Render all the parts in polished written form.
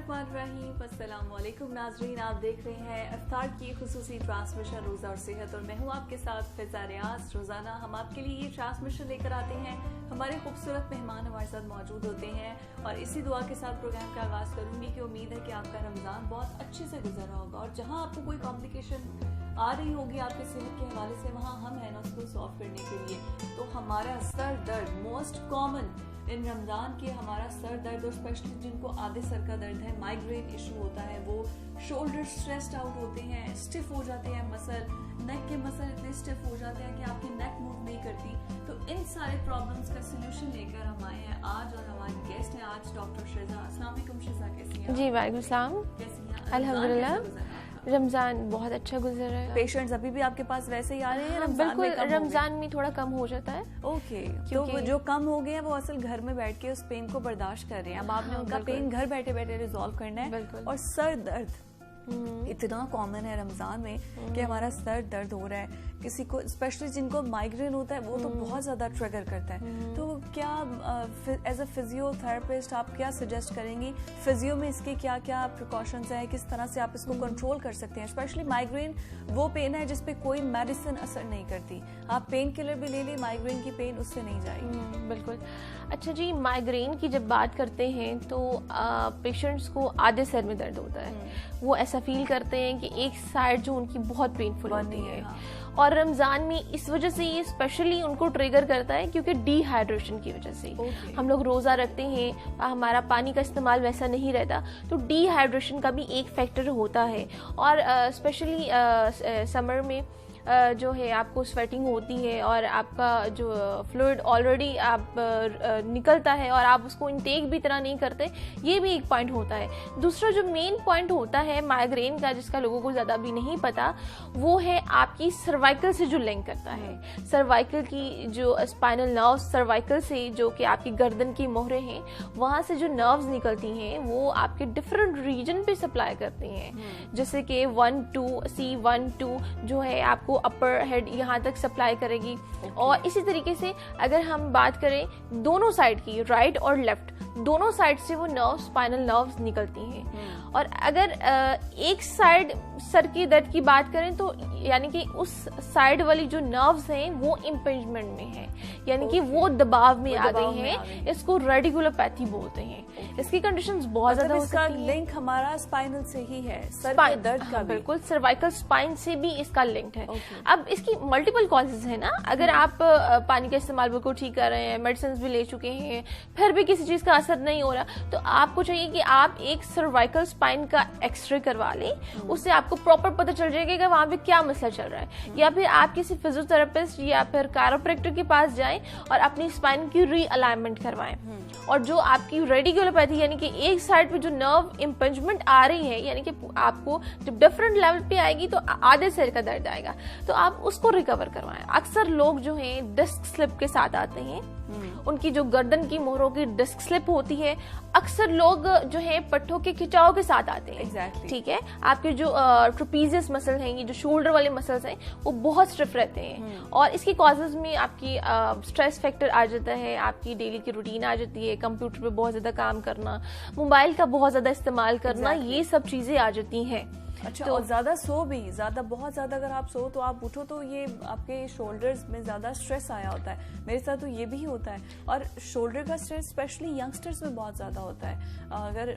बिस्मिल्लाहिर्रहमानिर्रहीम। अस्सलाम वालेकुम नाज़रीन, आप देख रहे हैं इफ्तार की खुसूसी ट्रांसमिशन रोज़ा और सेहत, और मैं हूँ आपके साथ फिज़ा रियाज। रोज़ाना हम आपके लिए ये ट्रांसमिशन लेकर आते हैं, हमारे खूबसूरत मेहमान हमारे साथ मौजूद होते हैं और इसी दुआ के साथ प्रोग्राम का आगाज़ करूँगी कि उम्मीद है कि आपका रमज़ान बहुत अच्छे से गुजर रहा होगा और जहाँ आपको कोई कॉम्प्लिकेशन आ रही होगी आपके सेहत के हवाले से, वहाँ हम हैं ना उसको सॉल्व करने के लिए। तो हमारा सर दर्द मोस्ट कॉमन इन रमज़ान के, हमारा सर दर्द और स्पेशली जिनको आधे सर का दर्द है, माइग्रेन इशू होता है, वो शोल्डर स्ट्रेस्ड आउट होते हैं, स्टिफ हो जाते हैं मसल, नेक के मसल इतने स्टिफ हो जाते हैं कि आपकी नेक मूव नहीं करती। तो इन सारे प्रॉब्लम्स का सोल्यूशन लेकर हम आए हैं आज और हमारी गेस्ट हैं आज डॉक्टर शिज़ा। अस्सलाम वालेकुम शिज़ा, कैसी हैं? जी वालेकुम सलाम। कैसी हैं? अल्हम्दुलिल्लाह, रमज़ान बहुत अच्छा गुजर रहा है। पेशेंट्स अभी भी आपके पास वैसे ही आ रहे हैं? बिल्कुल, रमज़ान में थोड़ा कम हो जाता है। ओके, तो जो कम हो गए हैं वो असल घर में बैठ के उस पेन को बर्दाश्त कर रहे हैं। अब आपने उनका पेन घर बैठे बैठे रिजॉल्व करना है। और सर दर्द इतना कॉमन है रमजान में कि हमारा सर दर्द हो रहा है, किसी को स्पेशली जिनको माइग्रेन होता है वो तो बहुत ज्यादा ट्रिगर करता है। तो क्या एज अ फिजियोथेरेपिस्ट आप क्या सजेस्ट करेंगी? फिजियो में इसके क्या क्या प्रिकॉशंस हैं, किस तरह से आप इसको कंट्रोल कर सकते हैं? स्पेशली माइग्रेन वो पेन है जिसपे कोई मेडिसिन असर नहीं करती, आप पेन किलर भी ले ली, माइग्रेन की पेन उससे नहीं जाएगी। बिल्कुल। अच्छा जी, माइग्रेन की जब बात करते हैं तो पेशेंट्स को आधे सर में दर्द होता है, वो ऐसा फील करते हैं कि एक साइड जो उनकी बहुत पेनफुल होती है। और रमज़ान में इस वजह से ये स्पेशली उनको ट्रिगर करता है क्योंकि डिहाइड्रेशन की वजह से हम लोग रोज़ा रखते हैं, हमारा पानी का इस्तेमाल वैसा नहीं रहता, तो डिहाइड्रेशन का भी एक फैक्टर होता है। और स्पेशली समर में जो है आपको स्वेटिंग होती है और आपका जो फ्लूइड ऑलरेडी आप निकलता है और आप उसको इनटेक भी तरह नहीं करते, ये भी एक पॉइंट होता है। दूसरा जो मेन पॉइंट होता है माइग्रेन का, जिसका लोगों को ज़्यादा भी नहीं पता, वो है आपकी सर्वाइकल से जो लिंक करता है। सर्वाइकल की जो स्पाइनल नर्व, सर्वाइकल से जो कि आपकी गर्दन की मोहरें हैं, वहाँ से जो नर्व्स निकलती हैं वो आपके डिफरेंट रीजन पे सप्लाई करती हैं, जैसे कि 1-2 जो है आपको अपर हेड यहाँ तक सप्लाई करेगी। और इसी तरीके से अगर हम बात करें दोनों साइड की, राइट और लेफ्ट, दोनों साइड से वो नर्व, स्पाइनल नर्व्स निकलती हैं। और अगर एक साइड सर की दर्द की बात करें तो यानी कि उस साइड वाली जो नर्व्स हैं वो इम्पेंजमेंट में है, यानी कि वो दबाव में आ गई हैं। इसको रेडिकुलोपैथी बोलते हैं। इसकी कंडीशंस बहुत ज्यादा हो सकती हैं। लिंक हमारा स्पाइनल से ही है, सर के दर्द का। बिल्कुल, सर्वाइकल स्पाइन से भी इसका लिंक है। अब इसकी मल्टीपल कॉजेज है ना। अगर आप पानी का इस्तेमाल बिल्कुल ठीक कर रहे हैं, मेडिसिन भी ले चुके हैं, फिर भी किसी चीज का असर नहीं हो रहा, तो आपको चाहिए कि आप एक सर्वाइकल स्पाइन का एक्सरे करवा लें। उससे आपको प्रॉपर पता चल जाएगा कि वहां पे क्या मसला चल रहा है। या फिर आप किसी फिजियोथेरेपिस्ट या फिर कायरोप्रैक्टर के पास जाएं और अपनी स्पाइन की रीअलाइनमेंट करवाएं। और जो आपकी रेडिकुलोपैथी यानी कि एक साइड पे जो नर्व इम्पेंजमेंट आ रही है, यानी कि आपको जब डिफरेंट लेवल पे आएगी तो आधे सिर का दर्द आएगा, तो आप उसको रिकवर करवाएं। अक्सर लोग जो हैं डिस्क स्लिप के साथ आते हैं, उनकी जो गर्दन की मोहरों की डिस्क स्लिप होती है। अक्सर लोग जो है पट्टों के खिंचाव के साथ आते हैं। ठीक है, आपके जो ट्रोपीजियस मसल हैं, ये जो शोल्डर वाले मसल्स हैं, वो बहुत स्टिफ रहते हैं। और इसकी कॉजेज में आपकी स्ट्रेस फैक्टर आ जाता है, आपकी डेली की रूटीन आ जाती है, कंप्यूटर पे बहुत ज्यादा काम करना, मोबाइल का बहुत ज्यादा इस्तेमाल करना, ये सब चीजें आ जाती हैं। अच्छा, तो ज्यादा सो भी, बहुत ज्यादा अगर आप सो तो आप उठो तो ये आपके शोल्डर्स में ज्यादा स्ट्रेस आया होता है। मेरे साथ तो ये भी होता है। और शोल्डर का स्ट्रेस स्पेशली यंगस्टर्स में बहुत ज्यादा होता है। अगर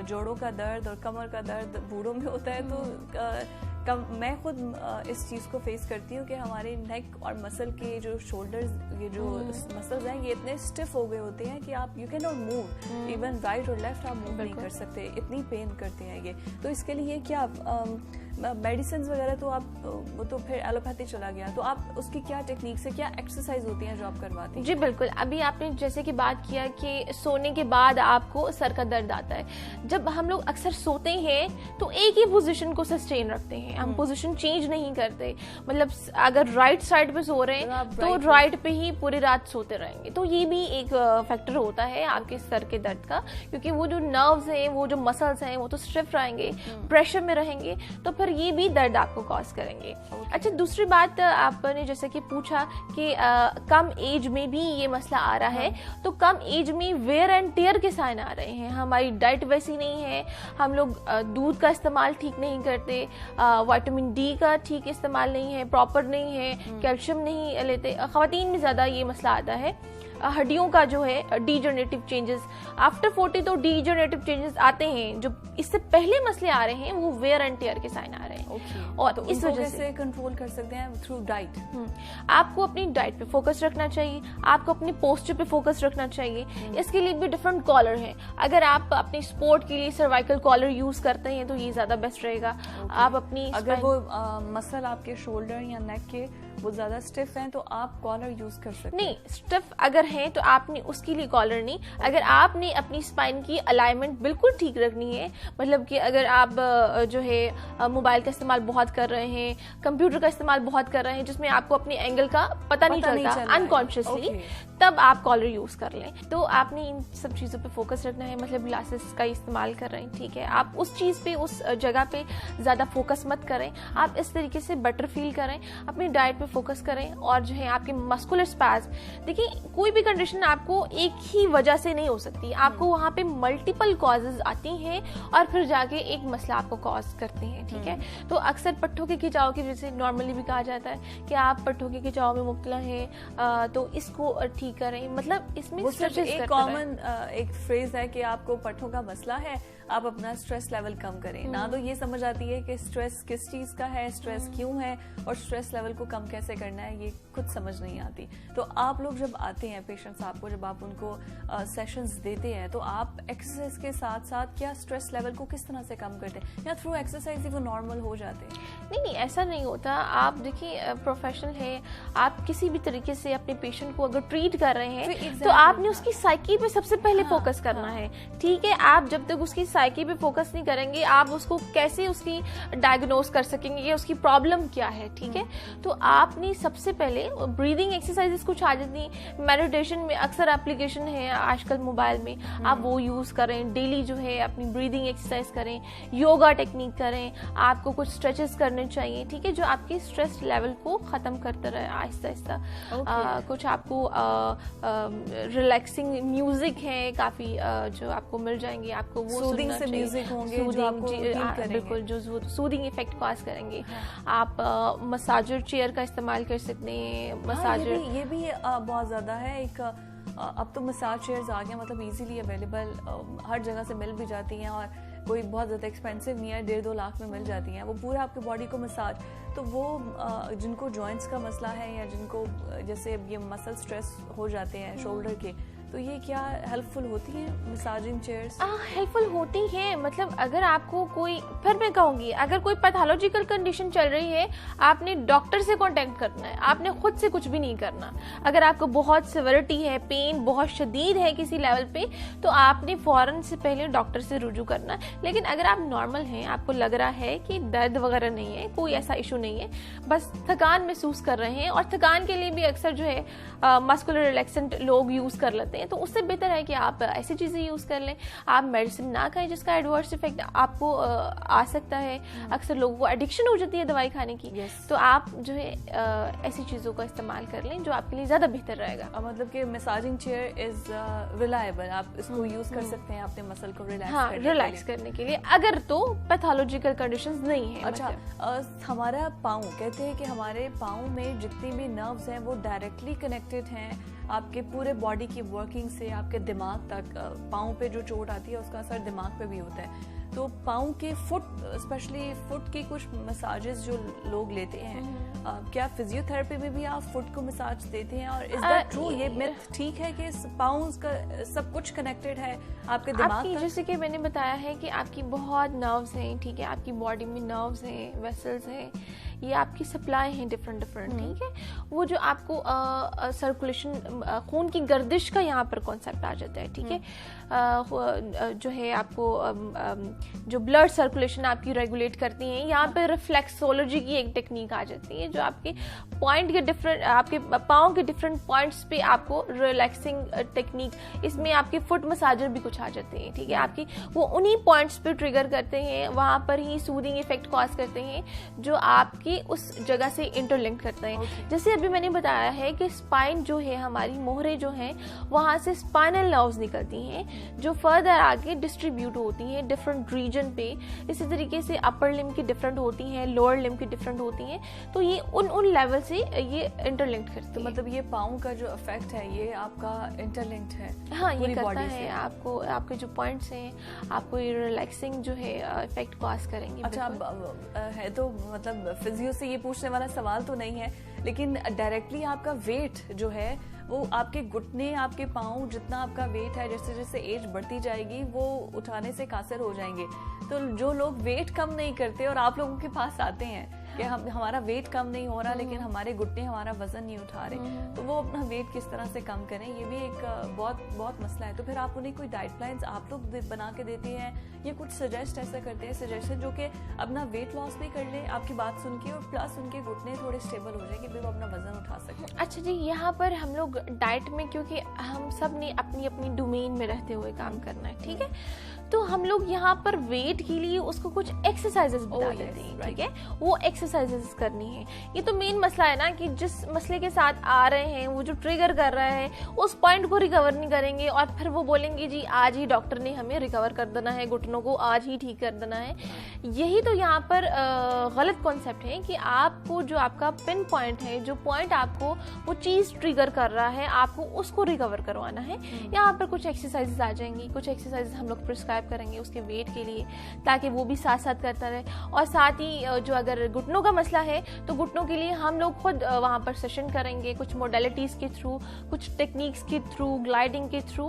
जोड़ों का दर्द और कमर का दर्द बूढ़ों में होता है तो मैं खुद इस चीज़ को फेस करती हूँ कि हमारे नेक और मसल के जो शोल्डर्स, ये जो मसल्स हैं, ये इतने स्टिफ हो गए होते हैं कि आप you can not move, even right और लेफ्ट आप मूव नहीं कर सकते, इतनी पेन करते हैं ये। तो इसके लिए क्या मेडिसिन वगैरह तो आप वो तो फिर एलोपैथी चला गया, तो आप उसकी क्या टेक्निक से, क्या एक्सरसाइज होती है जो आप करवाते हैं? जी बिल्कुल। अभी आपने जैसे कि बात किया कि सोने के बाद आपको सर का दर्द आता है। जब हम लोग अक्सर सोते हैं तो एक ही पोजीशन को सस्टेन रखते हैं, हम पोजीशन चेंज नहीं करते। मतलब अगर राइट साइड पे सो रहे हैं तो राइट पे ही पूरी रात सोते रहेंगे, तो ये भी एक फैक्टर होता है आपके सर के दर्द का, क्योंकि वो जो नर्व्स हैं, वो जो मसल्स हैं, वो तो स्टिफ रहेंगे, प्रेशर में रहेंगे, तो फिर ये भी दर्द आपको कॉज करेंगे। अच्छा, दूसरी बात आपने जैसे कि पूछा कि कम एज में भी ये मसला आ रहा है, तो कम एज में वेयर एंड टेयर के साइन आ रहे हैं। हमारी डाइट वैसी नहीं है, हम लोग दूध का इस्तेमाल ठीक नहीं करते, विटामिन डी का ठीक इस्तेमाल नहीं है, प्रॉपर नहीं है, कैल्शियम नहीं लेते। ख़वातीन में ज़्यादा ये मसला आता है। हड्डियों का जो है डीजनरेटिव चेंजेस आफ्टर 40, तो डीजनरेटिव चेंजेस आते हैं। जो इससे पहले मसले आ रहे हैं वो वेयर एंड टेयर के साइन आ रहे हैं। और तो इस वजह से कंट्रोल कर सकते हैं थ्रू डाइट। आपको अपनी डाइट पे फोकस रखना चाहिए, आपको अपने पोस्चर पे फोकस रखना चाहिए। इसके लिए भी डिफरेंट कॉलर है। अगर आप अपने स्पोर्ट के लिए सर्वाइकल कॉलर यूज करते हैं तो ये ज्यादा बेस्ट रहेगा। आप अपनी अगर वो मसल आपके शोल्डर या नेक के वो ज्यादा स्टिफ हैं तो आप कॉलर यूज कर सकते हैं। नहीं, स्टिफ अगर हैं तो आपने उसके लिए कॉलर नहीं। अगर आपने अपनी स्पाइन की अलाइनमेंट बिल्कुल ठीक रखनी है, मतलब कि अगर आप जो है मोबाइल का इस्तेमाल बहुत कर रहे हैं, कंप्यूटर का इस्तेमाल बहुत कर रहे हैं, जिसमें आपको अपनी एंगल का पता नहीं चलता अनकॉन्शियसली, तब आप कॉलर यूज कर लें। तो आपने इन सब चीज़ों पे फोकस रखना है। मतलब ग्लासेस का इस्तेमाल कर रहे हैं, ठीक है, आप उस चीज़ पे, उस जगह पे ज़्यादा फोकस मत करें। आप इस तरीके से बेटर फील करें, अपनी डाइट पे फोकस करें। और जो है आपके मस्कुलर स्पैज़म, देखिए कोई भी कंडीशन आपको एक ही वजह से नहीं हो सकती, आपको वहाँ पे मल्टीपल कॉजेज आती हैं और फिर जाके एक मसला आपको कॉज करते हैं, ठीक है। तो अक्सर पट्टों के खिंचाव की वजह से नॉर्मली भी कहा जाता है कि आप पट्टों के खिंचाव में मुब्तला हैं, तो इसको ठीक करें। मतलब इसमें एक कॉमन एक फ्रेज है कि आपको पट्टों का मसला है, आप अपना स्ट्रेस लेवल कम करें। ना तो ये समझ आती है कि स्ट्रेस किस चीज का है, स्ट्रेस क्यों है, और स्ट्रेस लेवल को कम कैसे करना है, ये खुद समझ नहीं आती। तो आप लोग जब आते हैं पेशेंट्स आपको, जब आप उनको सेशंस देते हैं, तो आप एक्सरसाइज के साथ साथ क्या स्ट्रेस लेवल को किस तरह से कम करते हैं, या थ्रू एक्सरसाइज ही वो नॉर्मल हो जाते हैं? नहीं, ऐसा नहीं होता। आप देखिए प्रोफेशनल है, आप किसी भी तरीके से अपने पेशेंट को अगर ट्रीट कर रहे हैं तो आपने उसकी साइकी पे सबसे पहले फोकस करना है, ठीक है। आप जब तक उसकी साइकी पे फोकस नहीं करेंगे, आप उसको कैसे उसकी डायग्नोज कर सकेंगे या उसकी प्रॉब्लम क्या है, ठीक है। तो आपने सबसे पहले ब्रीदिंग एक्सरसाइजेस कुछ आ जाती हैं, मेडिटेशन में अक्सर एप्लीकेशन है आजकल मोबाइल में, आप वो यूज करें। डेली जो है अपनी ब्रीदिंग एक्सरसाइज करें, योगा टेक्निक करें, आपको कुछ स्ट्रेचेस करने चाहिए, ठीक है, जो आपके स्ट्रेस लेवल को खत्म करते रहे आहिस्ता आहिस्ता। कुछ आपको रिलैक्सिंग म्यूजिक है काफी जो आपको मिल जाएंगे, आपको वो सूदिंग से म्यूजिक होंगे जो आपको बिल्कुल जो सूदिंग इफेक्ट कॉज करेंगे। आप मसाजर चेयर का इस्तेमाल कर सकते हैं। मसाजर ये भी बहुत ज्यादा है। एक अब तो मसाज चेयर्स आ गए, मतलब इजीली अवेलेबल, हर जगह से मिल भी जाती हैं और कोई बहुत ज़्यादा एक्सपेंसिव नहीं है, 1.5-2 लाख में मिल जाती हैं। वो पूरा आपके बॉडी को मसाज, तो वो जिनको जॉइंट्स का मसला है या जिनको जैसे ये मसल स्ट्रेस हो जाते हैं शोल्डर के, तो ये क्या हेल्पफुल होती है मसाजिंग चेयर्स? हेल्पफुल होती है। मतलब अगर आपको कोई, फिर मैं कहूँगी, अगर कोई पैथोलॉजिकल कंडीशन चल रही है, आपने डॉक्टर से कांटेक्ट करना है, आपने खुद से कुछ भी नहीं करना। अगर आपको बहुत सिविरिटी है, पेन बहुत शदीद है किसी लेवल पे, तो आपने फौरन से पहले डॉक्टर से रुजू करना। लेकिन अगर आप नॉर्मल हैं, आपको लग रहा है कि दर्द वगैरह नहीं है, कोई ऐसा इशू नहीं है, बस थकान महसूस कर रहे हैं, और थकान के लिए भी अक्सर जो है मस्कुलर रिलैक्सेंट लोग यूज कर लेते हैं, तो उससे बेहतर है कि आप ऐसी चीजें यूज कर लें। आप मेडिसिन ना खाएं जिसका एडवर्स इफेक्ट आपको आ सकता है। अक्सर लोगों को एडिक्शन हो जाती है दवाई खाने की, तो आप जो है ऐसी चीजों का इस्तेमाल कर लें जो आपके लिए ज्यादा बेहतर रहेगा। मतलब कि मसाजिंग चेयर इज रिलायबल, आप इसको यूज कर सकते हैं अपने मसल को रिलैक्स करने के लिए, अगर तो पैथोलॉजिकल कंडीशंस नहीं है। अच्छा, हमारा पाँव, कहते हैं कि हमारे पाँव में जितनी भी नर्व्स हैं वो डायरेक्टली कनेक्टेड हैं आपके पूरे बॉडी की वर्किंग से आपके दिमाग तक। पाँव पे जो चोट आती है उसका असर दिमाग पे भी होता है। तो पाँव के फुट, स्पेशली फुट की कुछ मसाजेस जो लोग लेते हैं, क्या फिजियोथेरेपी में भी आप फुट को मसाज देते हैं? और इज दैट ट्रू? ये मिथ ठीक है कि पाँव का सब कुछ कनेक्टेड है आपके दिमाग तक? जैसे कि मैंने बताया है कि आपकी बहुत नर्व्स हैं, ठीक है, आपकी बॉडी में नर्व्स हैं, वेसल्स हैं, ये आपकी सप्लाई है डिफरेंट, ठीक है। वो जो आपको सर्कुलेशन, खून की गर्दिश का यहाँ पर कॉन्सेप्ट आ जाता है, ठीक है। जो है आपको जो ब्लड सर्कुलेशन आपकी रेगुलेट करती हैं, यहाँ पे रिफ्लेक्सोलॉजी की एक टेक्निक आ जाती है जो आपके पॉइंट के डिफरेंट, आपके पाँव के डिफरेंट पॉइंट्स पे आपको रिलैक्सिंग टेक्निक, इसमें आपके फुट मसाजर भी कुछ आ जाते हैं, ठीक है। आपकी वो उन्हीं पॉइंट्स पे ट्रिगर करते हैं, वहाँ पर ही सूदिंग इफेक्ट कॉज करते हैं जो आपकी उस जगह से इंटरलिंक करते हैं। जैसे अभी मैंने बताया है कि स्पाइन जो है, हमारी मोहरे जो हैं, वहाँ से स्पाइनल नर्व्स निकलती हैं जो फर्दर आगे डिस्ट्रीब्यूट होती हैं डिफरेंट रीजन पे। इसी तरीके से अपर लिम्ब की डिफरेंट होती हैं, लोअर लिम्ब की डिफरेंट होती हैं, तो ये उन लेवल से ये इंटरलिंक्ड करती है। तो मतलब ये पाँव का जो इफेक्ट है ये आपका इंटरलिंक्ड है? हाँ, ये करता है आपको, आपके जो पॉइंट्स हैं आपको ये रिलैक्सिंग जो है इफेक्ट कॉज करेंगे। अच्छा, है तो मतलब फिजियो से ये पूछने वाला सवाल तो नहीं है, लेकिन डायरेक्टली आपका वेट जो है वो आपके घुटने, आपके पाँव, जितना आपका वेट है, जैसे जैसे एज बढ़ती जाएगी वो उठाने से कासिर हो जाएंगे। तो जो लोग वेट कम नहीं करते और आप लोगों के पास आते हैं कि हमारा वेट कम नहीं हो रहा लेकिन हमारे घुटने हमारा वजन नहीं उठा रहे, तो वो अपना वेट किस तरह से कम करें, ये भी एक बहुत मसला है। तो फिर आप उन्हें कोई डाइट प्लान्स आप लोग बना के देते हैं या कुछ सजेस्ट ऐसा करते हैं, सजेशन जो कि अपना वेट लॉस भी कर ले आपकी बात सुन के, और प्लस उनके घुटने थोड़े स्टेबल हो जाए कि वो अपना वजन उठा सके? अच्छा जी, यहाँ पर हम लोग डाइट में, क्योंकि हम सब ने अपनी अपनी डोमेन में रहते हुए काम करना है, ठीक है, तो हम लोग यहाँ पर वेट के लिए उसको कुछ एक्सरसाइजेस बता देते हैं, ठीक है। वो एक्सरसाइजेस करनी है। ये तो मेन मसला है ना कि जिस मसले के साथ आ रहे हैं, वो जो ट्रिगर कर रहा है उस पॉइंट को रिकवर नहीं करेंगे और फिर वो बोलेंगे जी आज ही डॉक्टर ने हमें रिकवर कर देना है, घुटनों को आज ही ठीक कर देना है। यही तो यहाँ पर गलत कॉन्सेप्ट है कि आपको जो आपका पिन पॉइंट है, जो पॉइंट आपको वो चीज़ ट्रिगर कर रहा है, आपको उसको रिकवर करवाना है। यहाँ पर कुछ एक्सरसाइजेस आ जाएंगी, कुछ एक्सरसाइजेस हम लोग प्रिस्क्राइब करेंगे उसके वेट के लिए, ताकि वो भी साथ साथ करता रहे। और साथ ही जो अगर घुटनों का मसला है तो घुटनों के लिए हम लोग खुद वहाँ पर सेशन करेंगे, कुछ मोडेलिटीज़ के थ्रू, कुछ टेक्निक्स के थ्रू, ग्लाइडिंग के थ्रू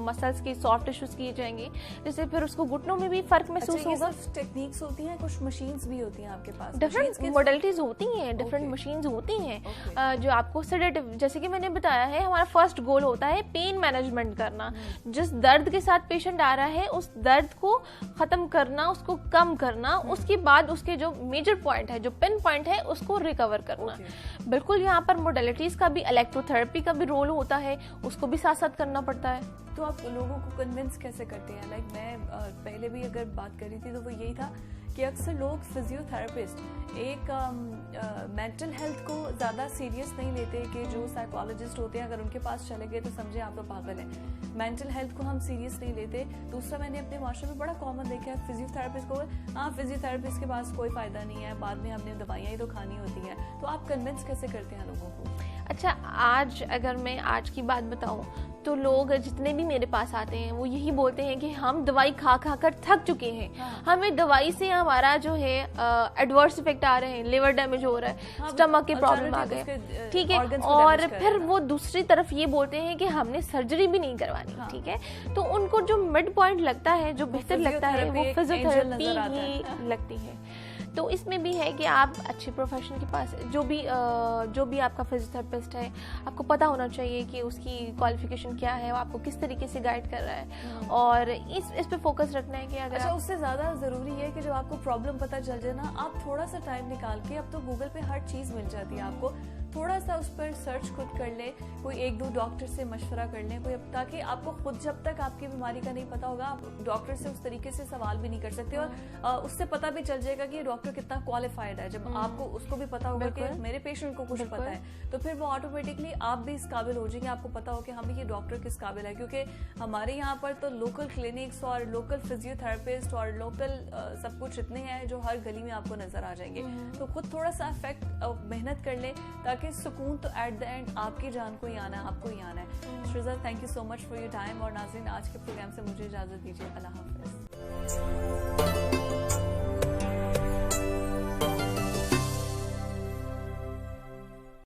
मसल्स के सॉफ्ट टिश्यूज किए जाएंगे, जिससे फिर उसको घुटनों में भी फर्क महसूस होगा। टेक्निक्स होती हैं, कुछ मशीन्स भी होती हैं आपके पास? डिफरेंट मोडेलिटीज होती हैं, डिफरेंट मशीन्स होती हैं जो आपको सेडेटिव, जैसे कि मैंने बताया है, हमारा फर्स्ट गोल होता है पेन मैनेजमेंट करना। जिस दर्द के साथ पेशेंट आ रहा है उस दर्द को खत्म करना, उसको कम करना, उसके बाद उसके जो मेजर पॉइंट है, जो पिन पॉइंट है, उसको रिकवर करना। बिल्कुल, यहाँ पर मोडेलिटीज का भी, इलेक्ट्रोथेरेपी का भी रोल होता है, उसको भी साथ साथ करना पड़ता है। तो आप लोगों को कन्विंस कैसे करते हैं? लाइक मैं पहले भी अगर बात करी थी तो वो यही था कि अक्सर लोग फिजियोथेरेपिस्ट एक मेंटल हेल्थ को ज़्यादा सीरियस नहीं लेते, कि जो साइकोलॉजिस्ट होते हैं अगर उनके पास चले गए तो समझे आप तो पागल हैं। मेंटल हेल्थ को हम सीरियस नहीं लेते। दूसरा, मैंने अपने माशरे में बड़ा कॉमन देखा है, फिजियोथेरेपिस्ट को, हाँ फिजियोथेरेपिस्ट के पास कोई फ़ायदा नहीं है, बाद में हमने दवाइयाँ ही तो खानी होती हैं। तो आप कन्विंस कैसे करते हैं लोगों को? अच्छा, आज अगर मैं आज की बात बताऊं तो लोग जितने भी मेरे पास आते हैं वो यही बोलते हैं कि हम दवाई खा खा कर थक चुके हैं। हमें दवाई से हमारा जो है एडवर्स इफेक्ट आ रहे हैं, लिवर डैमेज हो रहा है, स्टमक के प्रॉब्लम आ गए, ठीक है, और फिर वो दूसरी तरफ ये बोलते हैं कि हमने सर्जरी भी नहीं करवानी, ठीक है। तो उनको जो मिड पॉइंट लगता है, जो बेहतर लगता है, वो फिजियोथेरेपी ही लगती है। तो इसमें भी है कि आप अच्छे प्रोफेशन के पास, जो भी आपका फिजियोथेरेपिस्ट है, आपको पता होना चाहिए कि उसकी क्वालिफिकेशन क्या है, वो आपको किस तरीके से गाइड कर रहा है, और इस पे फोकस रखना है कि अगर अच्छा, उससे ज़्यादा ज़रूरी है कि जब आपको प्रॉब्लम पता चल जाए ना, आप थोड़ा सा टाइम निकाल के, अब तो गूगल पे हर चीज़ मिल जाती है आपको, थोड़ा सा उस पर सर्च खुद कर ले, कोई एक दो डॉक्टर से मशवरा कर लें, कोई, ताकि आपको खुद जब तक आपकी बीमारी का नहीं पता होगा आप डॉक्टर से उस तरीके से सवाल भी नहीं कर सकते, और उससे पता भी चल जाएगा कि डॉक्टर कितना क्वालिफाइड है। जब आपको उसको भी पता होगा कि मेरे पेशेंट को कुछ पता है, तो फिर वो ऑटोमेटिकली आप भी इस काबिल हो जाएंगे, आपको पता हो कि हाँ भी ये डॉक्टर किस काबिल है। क्योंकि हमारे यहाँ पर तो लोकल क्लिनिक्स और लोकल फिजियोथेरेपिस्ट और लोकल सब कुछ इतने हैं जो हर गली में आपको नजर आ जाएंगे। तो खुद थोड़ा सा इफेक्ट मेहनत कर ले, ताकि सुकून तो एट द एंड आपकी जान को ही आना है, आपको ही आना है। Sreeja, thank you so much for your time, और नाज़रीन आज के प्रोग्राम से मुझे इजाजत दीजिए। अल्लाह हाफिज।